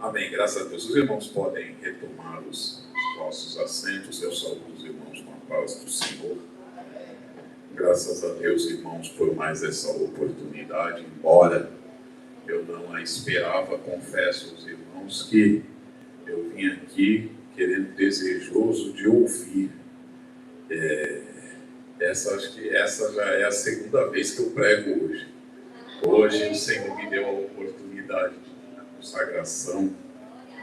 Amém, graças a Deus. Os irmãos podem retomar os nossos assentos. Eu saúdo os irmãos com a paz do Senhor. Graças a Deus, irmãos, por mais essa oportunidade, embora eu não a esperava, confesso aos irmãos que eu vim aqui querendo, desejoso de ouvir. Acho que essa já é a segunda vez que eu prego hoje. Hoje o Senhor me deu a oportunidade de consagração.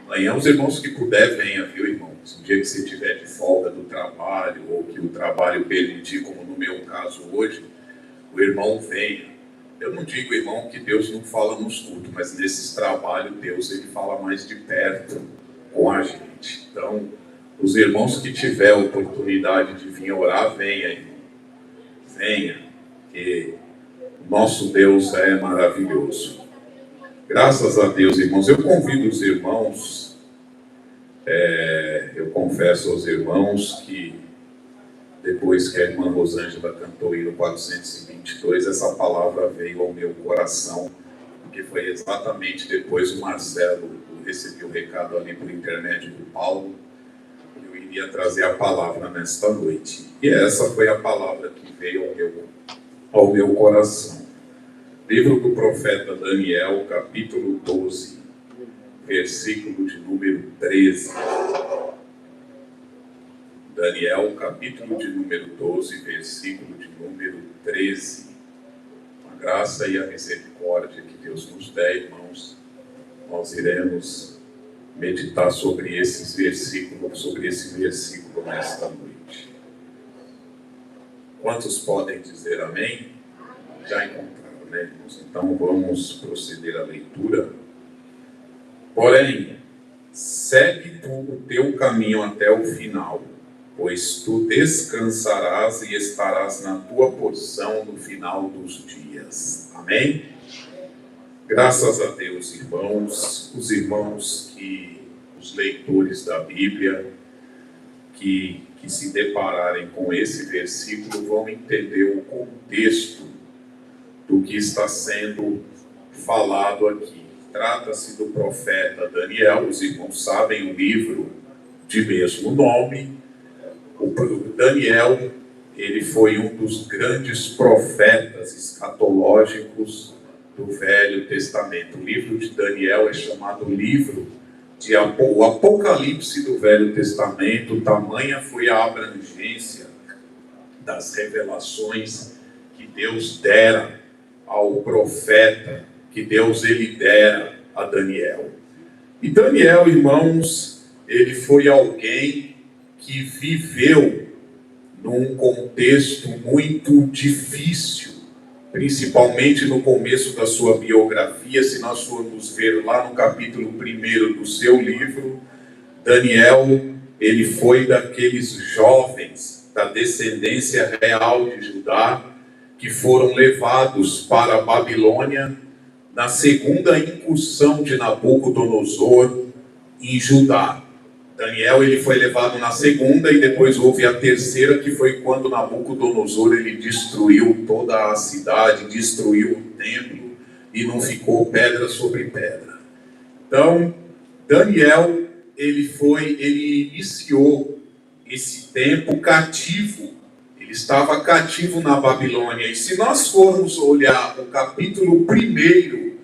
Amanhã os irmãos que puder, venha, viu, irmãos? Um dia que você estiver de folga do trabalho, ou que o trabalho permitir, como no meu caso hoje, o irmão venha. Eu não digo, irmão, que Deus não fala nos cultos, mas nesses trabalhos Deus ele fala mais de perto com a gente. Então, os irmãos que tiver a oportunidade de vir orar, venha, irmão. Venha, que o nosso Deus é maravilhoso. Graças a Deus, irmãos. Eu convido os irmãos, eu confesso aos irmãos que depois que a irmã Rosângela cantou o hino 422, essa palavra veio ao meu coração, porque foi exatamente depois o Marcelo recebi o recado ali por intermédio do Paulo, que eu iria trazer a palavra nesta noite. E essa foi a palavra que veio ao meu coração. Livro do profeta Daniel, capítulo 12, versículo de número 13. Daniel, capítulo de número 12, versículo de número 13. A graça e a misericórdia que Deus nos dê, irmãos, nós iremos meditar sobre esse versículo nesta noite. Quantos podem dizer amém? Já encontraram, né, irmãos? Então vamos proceder à leitura. Porém, segue tu o teu caminho até o final, pois tu descansarás e estarás na tua porção no final dos dias. Amém? Graças a Deus, irmãos, os irmãos os leitores da Bíblia, que se depararem com esse versículo vão entender o contexto do que está sendo falado aqui. Trata-se do profeta Daniel, os irmãos sabem, o livro de mesmo nome. O Daniel, ele foi um dos grandes profetas escatológicos do Velho Testamento. O livro de Daniel é chamado livro o Apocalipse do Velho Testamento. Tamanha foi a abrangência das revelações que Deus dera ao profeta, que Deus ele dera a Daniel. E Daniel, irmãos, ele foi alguém que viveu num contexto muito difícil, principalmente no começo da sua biografia. Se nós formos ver lá no capítulo 1 do seu livro, Daniel, ele foi daqueles jovens da descendência real de Judá que foram levados para a Babilônia na segunda incursão de Nabucodonosor em Judá. Daniel ele foi levado na segunda e depois houve a terceira, que foi quando Nabucodonosor ele destruiu toda a cidade, destruiu o templo e não ficou pedra sobre pedra. Então, Daniel ele iniciou esse tempo cativo. Ele estava cativo na Babilônia. E se nós formos olhar o capítulo 1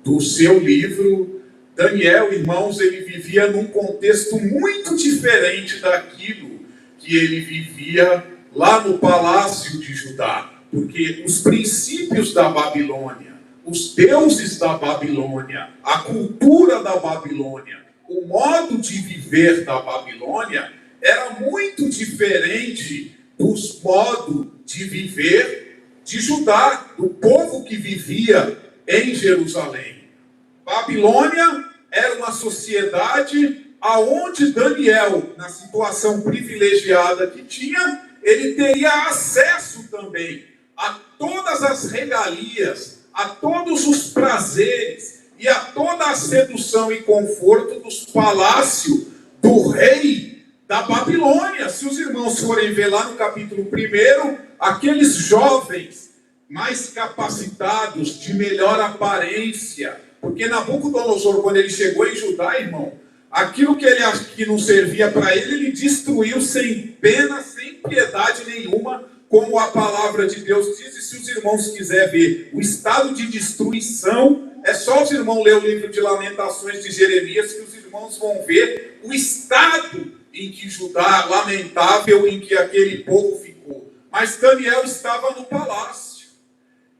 do seu livro, Daniel, irmãos, ele vivia num contexto muito diferente daquilo que ele vivia lá no palácio de Judá. Porque os princípios da Babilônia, os deuses da Babilônia, a cultura da Babilônia, o modo de viver da Babilônia era muito diferente dos modos de viver de Judá, do povo que vivia em Jerusalém. Babilônia era uma sociedade aonde Daniel, na situação privilegiada que tinha, ele teria acesso também a todas as regalias, a todos os prazeres e a toda a sedução e conforto dos palácios do rei da Babilônia. Se os irmãos forem ver lá no capítulo 1, aqueles jovens mais capacitados, de melhor aparência, Porque Nabucodonosor, quando ele chegou em Judá, irmão, aquilo que não servia para ele, ele destruiu sem pena, sem piedade nenhuma, como a palavra de Deus diz. E se os irmãos quiserem ver o estado de destruição, é só os irmãos ler o livro de Lamentações de Jeremias, que os irmãos vão ver o estado em que Judá, lamentável, em que aquele povo ficou. Mas Daniel estava no palácio.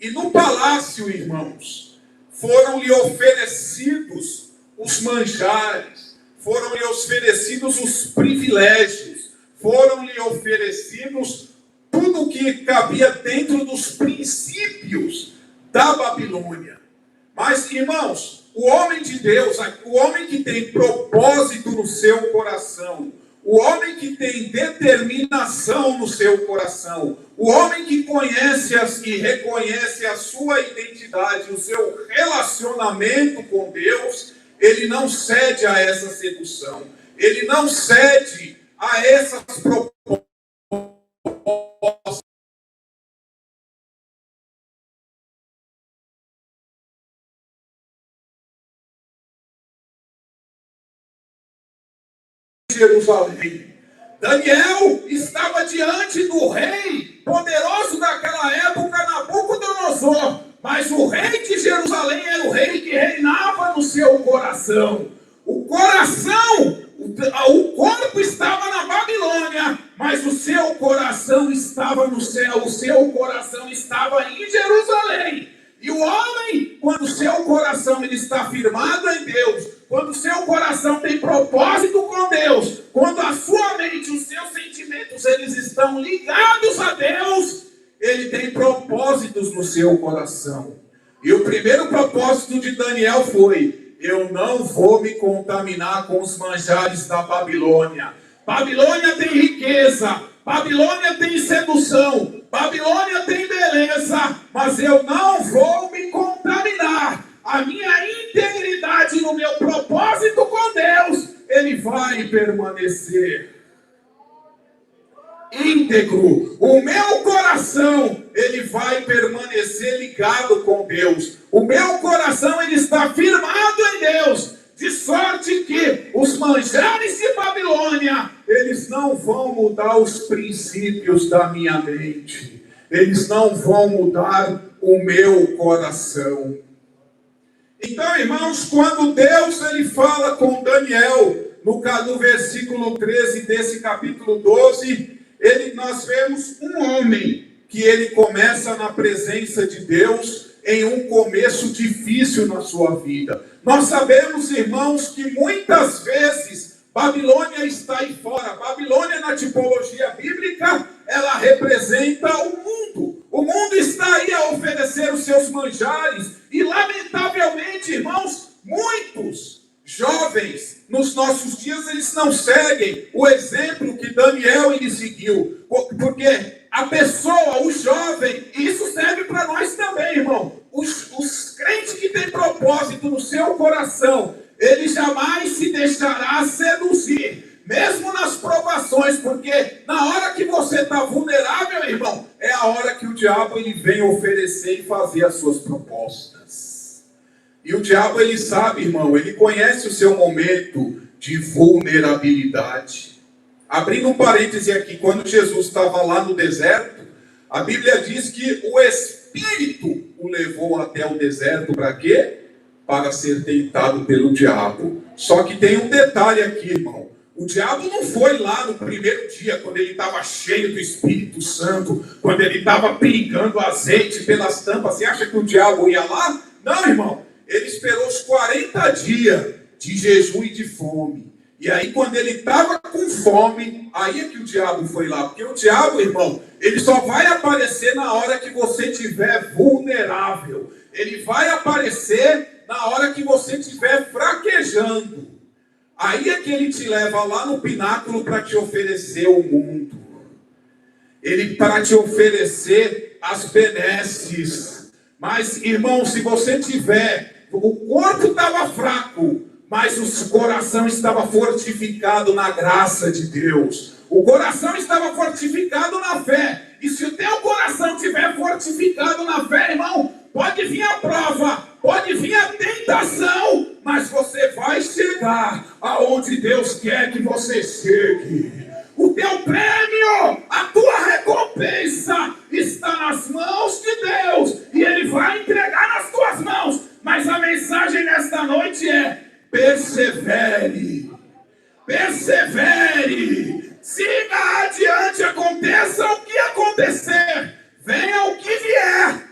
E no palácio, irmãos, foram-lhe oferecidos os manjares, foram-lhe oferecidos os privilégios, foram-lhe oferecidos tudo o que cabia dentro dos princípios da Babilônia. Mas, irmãos, o homem de Deus, o homem que tem propósito no seu coração, o homem que tem determinação no seu coração, o homem que conhece e reconhece a sua identidade, o seu relacionamento com Deus, ele não cede a essa sedução, ele não cede a essas propostas. Jerusalém. Daniel estava diante do rei poderoso daquela época, Nabucodonosor, mas o rei de Jerusalém era o rei que reinava no seu coração. O coração, o corpo estava na Babilônia, mas o seu coração estava no céu, o seu coração estava em Jerusalém. E o homem, quando o seu coração ele está firmado em Deus, quando o seu coração tem propósito com Deus, quando a sua mente, os seus sentimentos, eles estão ligados a Deus, ele tem propósitos no seu coração. E o primeiro propósito de Daniel foi: eu não vou me contaminar com os manjares da Babilônia. Babilônia tem riqueza, Babilônia tem sedução, Babilônia tem beleza, mas eu não vou me contaminar. A minha integridade no meu propósito com Deus, ele vai permanecer íntegro. O meu coração, ele vai permanecer ligado com Deus. O meu coração, ele está firmado em Deus, de sorte que os manjares de Babilônia, eles não vão mudar os princípios da minha mente. Eles não vão mudar o meu coração. Então, irmãos, quando Deus ele fala com Daniel, no versículo 13 desse capítulo 12, nós vemos um homem que ele começa na presença de Deus em um começo difícil na sua vida. Nós sabemos, irmãos, que muitas vezes Babilônia está aí fora. Babilônia, na tipologia bíblica, ela representa o mundo. O mundo está aí a oferecer os seus manjares. E, lamentavelmente, irmãos, muitos jovens nos nossos dias, eles não seguem o exemplo que Daniel ele seguiu. Porque a pessoa, o jovem, e isso serve para nós também, irmão. Os crentes que têm propósito no seu coração, ele jamais se deixará seduzir, mesmo nas provações, porque na hora que você está vulnerável, irmão, é a hora que o diabo ele vem oferecer e fazer as suas propostas. E o diabo ele sabe, irmão, ele conhece o seu momento de vulnerabilidade. Abrindo um parêntese aqui, quando Jesus estava lá no deserto, a Bíblia diz que o Espírito o levou até o deserto para quê? Para ser tentado pelo diabo. Só que tem um detalhe aqui, irmão. O diabo não foi lá no primeiro dia, quando ele estava cheio do Espírito Santo, quando ele estava pingando azeite pelas tampas. Você acha que o diabo ia lá? Não, irmão. Ele esperou os 40 dias de jejum e de fome. E aí, quando ele estava com fome, aí é que o diabo foi lá. Porque o diabo, irmão, ele só vai aparecer na hora que você estiver vulnerável. Ele vai aparecer na hora que você estiver fraquejando. Aí é que ele te leva lá no pináculo para te oferecer o mundo. Ele para te oferecer as benesses. Mas, irmão, se você tiver... O corpo estava fraco, mas o coração estava fortificado na graça de Deus. O coração estava fortificado na fé. E se o teu coração estiver fortificado na fé, irmão, pode vir a prova, pode vir a tentação, mas você vai chegar aonde Deus quer que você chegue. O teu prêmio, a tua recompensa está nas mãos de Deus e Ele vai entregar nas tuas mãos. Mas a mensagem nesta noite é: persevere, persevere, siga adiante, aconteça o que acontecer, venha o que vier,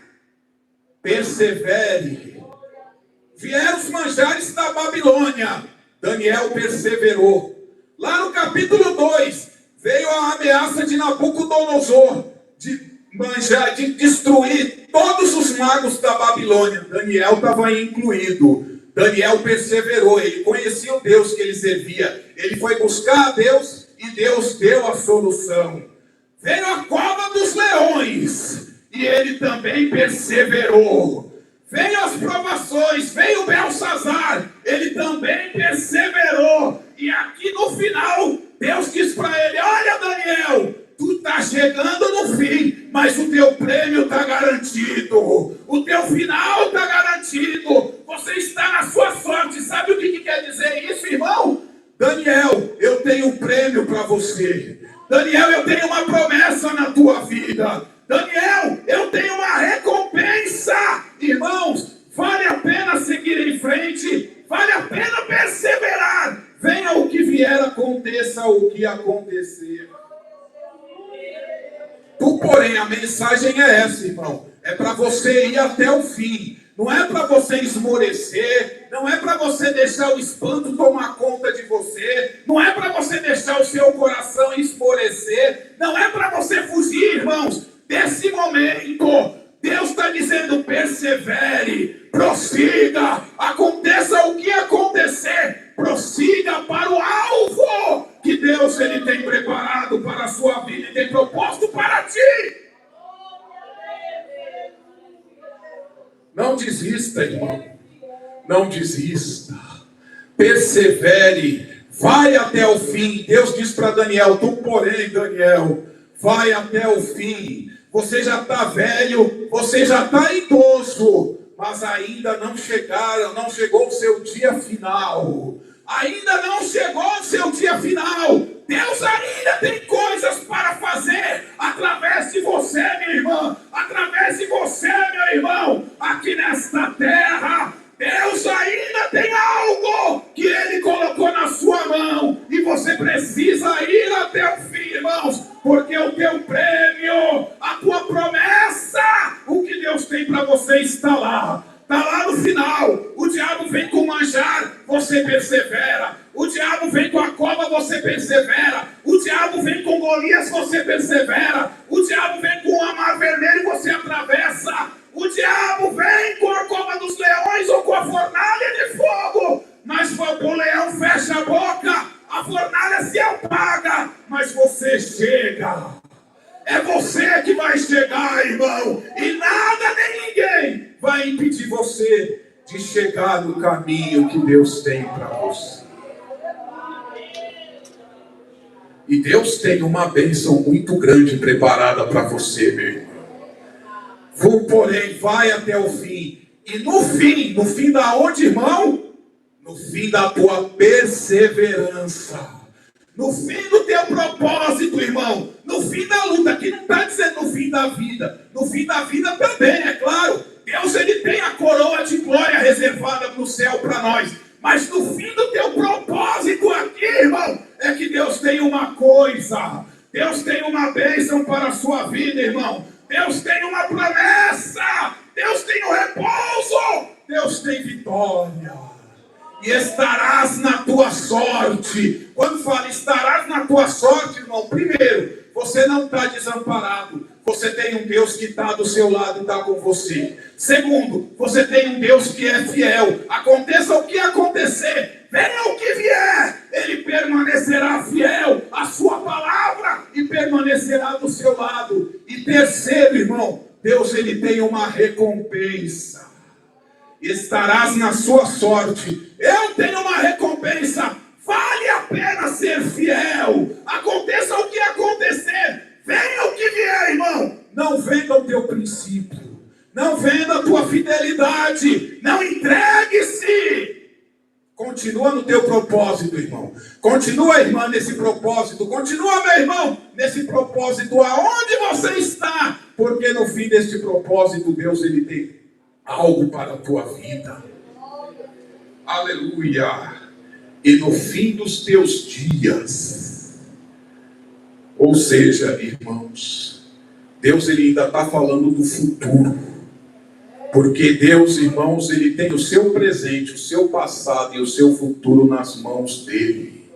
persevere. Vieram os manjares da Babilônia, Daniel perseverou. Lá no capítulo 2, veio a ameaça de Nabucodonosor de destruir todos os magos da Babilônia. Daniel estava incluído. Daniel perseverou, ele conhecia o Deus que ele servia. Ele foi buscar a Deus e Deus deu a solução. Veio a cova dos leões e ele também perseverou. Veio as provações, veio Belsazar, ele também perseverou. E aqui no final, Deus diz para ele: olha, Daniel, tu está chegando no fim, mas o teu prêmio está garantido. O teu final está garantido. Você está na sua sorte. Sabe o que quer dizer isso, irmão? Daniel, eu tenho um prêmio para você. Daniel, eu tenho uma promessa na tua vida. Daniel, eu tenho uma recompensa. Irmãos, vale a pena seguir em frente, vale a pena perseverar. Venha o que vier, aconteça o que acontecer. Porém, a mensagem é essa, irmão. É para você ir até o fim. Não é para você esmorecer. Não é para você deixar o espanto tomar conta de você. Não é para você deixar o seu coração esmorecer. Não é para você fugir, irmãos, desse momento. Deus está dizendo: persevere, prossiga, aconteça o que acontecer, prossiga para o alvo que Deus ele tem preparado para a sua vida e tem proposto para ti. Não desista, irmão, não desista, persevere, vai até o fim. Deus diz para Daniel: tu, porém, Daniel, vai até o fim. Você já está velho, você já está idoso, mas ainda não chegou o seu dia final. Ainda não chegou o seu dia final. Deus ainda tem coisas para fazer através de você, minha irmã, através de você, meu irmão, aqui nesta terra. Deus ainda tem algo que Ele colocou na sua mão e você precisa ir até o fim, irmãos, porque o teu prêmio, a tua promessa, o que Deus tem para você está lá. Está lá no final. O diabo vem com manjar, você persevera. O diabo vem com a cova, você persevera. O diabo vem com Golias, você persevera. O diabo vem com o mar vermelho, você atravessa. O diabo vem com a cova dos leões ou com a fornalha de fogo. Mas o leão fecha a boca, a fornalha se apaga, mas você chega. É você que vai chegar, irmão. E nada nem ninguém vai impedir você de chegar no caminho que Deus tem para você. E Deus tem uma bênção muito grande preparada para você, meu irmão. Porém, vai até o fim. E no fim da onde, irmão? No fim da tua perseverança. No fim do teu propósito, irmão. No fim da luta. Aqui não está dizendo no fim da vida. No fim da vida também, é claro. Deus, ele tem a coroa de glória reservada no céu para nós. Mas no fim do teu propósito aqui, irmão, é que Deus tem uma coisa. Deus tem uma bênção para a sua vida, irmão. Deus tem uma promessa. Deus tem o repouso. Deus tem vitória. E estarás na tua sorte. Quando fala estarás na tua sorte, irmão, primeiro, você não está desamparado. Você tem um Deus que está do seu lado e está com você. Segundo, você tem um Deus que é fiel. Aconteça o que acontecer, venha o que vier, Ele permanecerá fiel à sua palavra e permanecerá do seu lado. E terceiro, irmão, Deus, ele tem uma recompensa. Estarás na sua sorte. Eu tenho uma recompensa. Vale a pena ser fiel. Aconteça o que acontecer, venha o que vier, irmão. Não venda o teu princípio. Não venda a tua fidelidade. Não entregue-se. Continua no teu propósito, irmão. Continua, irmã, nesse propósito. Continua, meu irmão, nesse propósito. Aonde você está? Porque no fim deste propósito, Deus, ele tem algo para a tua vida. Aleluia. E no fim dos teus dias, ou seja, irmãos, Deus, ele ainda está falando do futuro. Porque Deus, irmãos, ele tem o seu presente, o seu passado e o seu futuro nas mãos dele.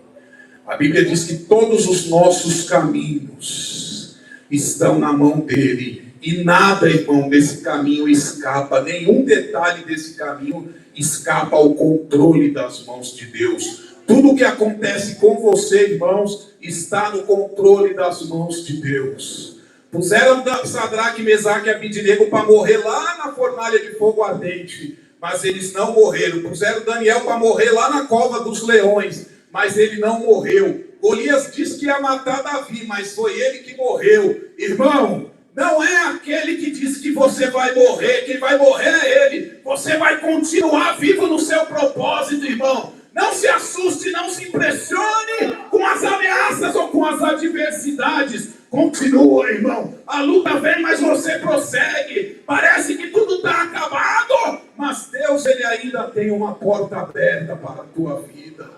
A Bíblia diz que todos os nossos caminhos estão na mão dele. E nada, irmão, desse caminho escapa. Nenhum detalhe desse caminho escapa ao controle das mãos de Deus. Tudo que acontece com você, irmãos, está no controle das mãos de Deus. Puseram Sadraque, Mesaque e Abidnego para morrer lá na fornalha de fogo ardente, mas eles não morreram. Puseram Daniel para morrer lá na cova dos leões, mas ele não morreu. Golias disse que ia matar Davi, mas foi ele que morreu. Irmão, não é aquele que diz que você vai morrer, quem vai morrer é ele. Você vai continuar vivo no seu propósito, irmão. Não se assuste, não se impressione com as ameaças ou com as adversidades. Continua, irmão. A luta vem, mas você prossegue. Parece que tudo está acabado, mas Deus, ele ainda tem uma porta aberta para a tua vida.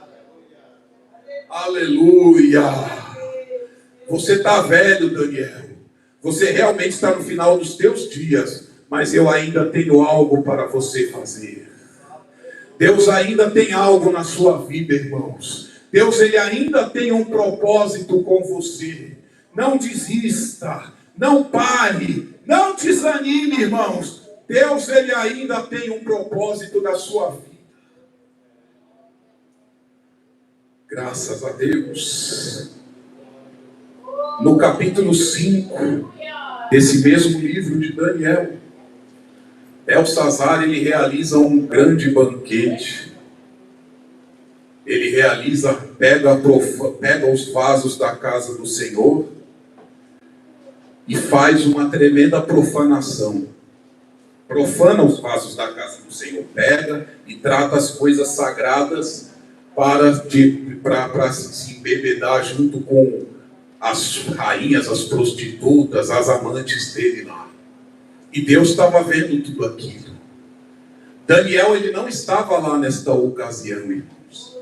Aleluia. Você está velho, Daniel. Você realmente está no final dos teus dias, mas eu ainda tenho algo para você fazer. Deus ainda tem algo na sua vida, irmãos. Deus, ele ainda tem um propósito com você. Não desista, não pare, não desanime, irmãos. Deus, ele ainda tem um propósito na sua vida. Graças a Deus. No capítulo 5 desse mesmo livro de Daniel, Belsazar, ele realiza um grande banquete. Ele pega os vasos da casa do Senhor e faz uma tremenda profanação. Profana os vasos da casa do Senhor, pega e trata as coisas sagradas para se embebedar junto com as rainhas, as prostitutas, as amantes dele lá. E Deus estava vendo tudo aquilo. Daniel, ele não estava lá nesta ocasião, irmãos.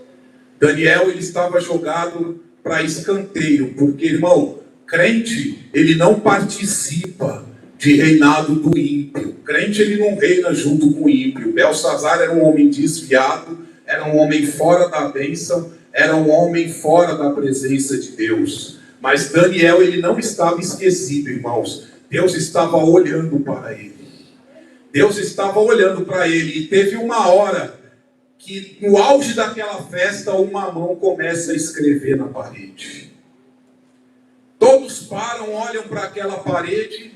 Daniel, ele estava jogado para escanteio, porque, irmão, crente, ele não participa de reinado do ímpio. Crente, ele não reina junto com o ímpio. Belsazar era um homem desviado, era um homem fora da bênção, era um homem fora da presença de Deus. Mas Daniel, ele não estava esquecido, irmãos. Deus estava olhando para ele. Deus estava olhando para ele. E teve uma hora que, no auge daquela festa, uma mão começa a escrever na parede. Todos param, olham para aquela parede.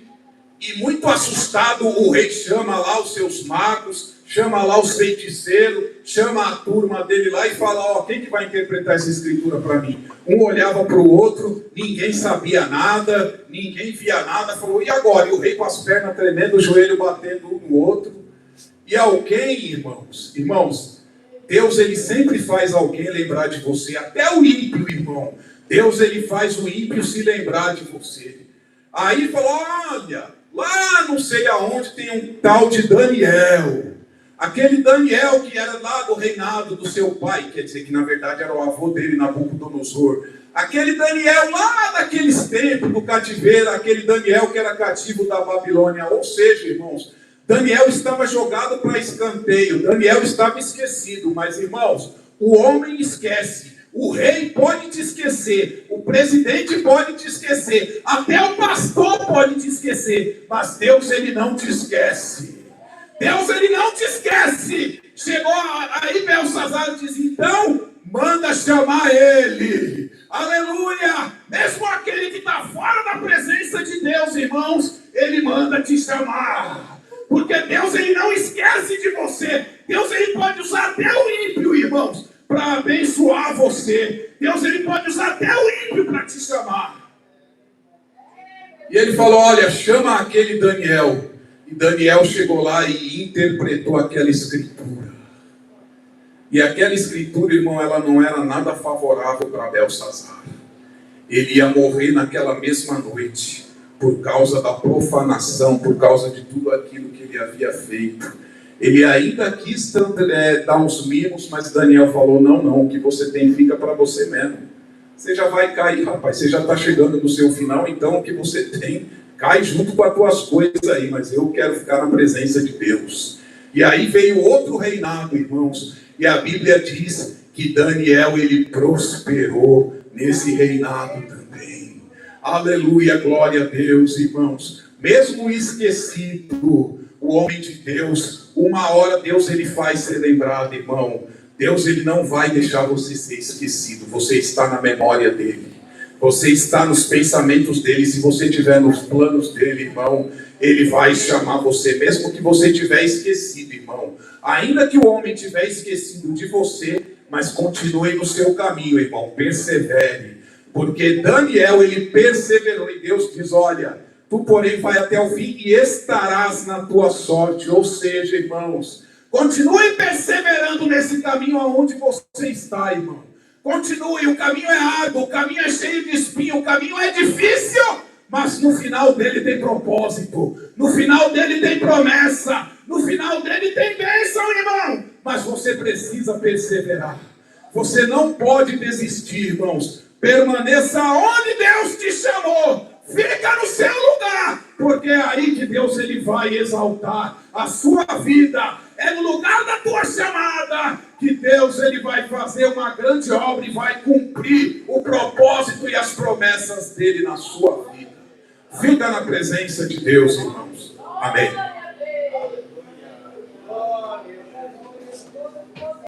E muito assustado, o rei chama lá os seus magos, chama lá os feiticeiros, chama a turma dele lá e fala: quem que vai interpretar essa escritura para mim? Um olhava para o outro, ninguém sabia nada, ninguém via nada, falou: e agora? E o rei com as pernas tremendo, o joelho batendo um no outro. E alguém, irmãos, Deus, ele sempre faz alguém lembrar de você, até o ímpio, irmão. Deus, ele faz o ímpio se lembrar de você. Aí falou: olha, lá não sei aonde tem um tal de Daniel. Aquele Daniel que era lá do reinado do seu pai, quer dizer que na verdade era o avô dele, Nabucodonosor. Aquele Daniel lá daqueles tempos do cativeiro, aquele Daniel que era cativo da Babilônia. Ou seja, irmãos, Daniel estava jogado para escanteio, Daniel estava esquecido. Mas, irmãos, o homem esquece. O rei pode te esquecer, o presidente pode te esquecer, até o pastor pode te esquecer, mas Deus, ele não te esquece. Deus, ele não te esquece. Chegou aí Belsazar diz: então, manda chamar ele. Aleluia! Mesmo aquele que está fora da presença de Deus, irmãos, ele manda te chamar. Porque Deus, ele não esquece de você. Deus, ele pode usar até o ímpio, irmãos, para abençoar você. Deus, ele pode usar até o ímpio para te chamar. E ele falou: olha, chama aquele Daniel. E Daniel chegou lá e interpretou aquela escritura. E aquela escritura, irmão, ela não era nada favorável para Belsassar. Ele ia morrer naquela mesma noite, por causa da profanação, por causa de tudo aquilo que ele havia feito. Ele ainda quis dar uns mimos, mas Daniel falou, não, o que você tem fica para você mesmo. Você já vai cair, rapaz, você já está chegando no seu final, então o que você tem, cai junto com as tuas coisas aí, mas eu quero ficar na presença de Deus. E aí veio outro reinado, irmãos, e a Bíblia diz que Daniel, ele prosperou nesse reinado também. Aleluia, glória a Deus, irmãos. Mesmo esquecido, o homem de Deus, uma hora Deus ele faz ser lembrado, irmão. Deus ele não vai deixar você ser esquecido. Você está na memória dele. Você está nos pensamentos dele. Se você estiver nos planos dele, irmão, ele vai chamar você, mesmo que você estiver esquecido, irmão. Ainda que o homem estiver esquecido de você, mas continue no seu caminho, irmão. Persevere. Porque Daniel, ele perseverou e Deus diz, olha, tu porém vai até o fim e estarás na tua sorte. Ou seja, irmãos, continue perseverando nesse caminho aonde você está, irmão. Continue, o caminho é árduo, o caminho é cheio de espinho, o caminho é difícil, mas no final dele tem propósito, no final dele tem promessa, no final dele tem bênção, irmão. Mas você precisa perseverar. Você não pode desistir, irmãos. Permaneça onde Deus te chamou. Fica no seu lugar, porque é aí que Deus ele vai exaltar a sua vida. É no lugar da tua chamada que Deus ele vai fazer uma grande obra e vai cumprir o propósito e as promessas dele na sua vida. Fica na presença de Deus, irmãos. Amém.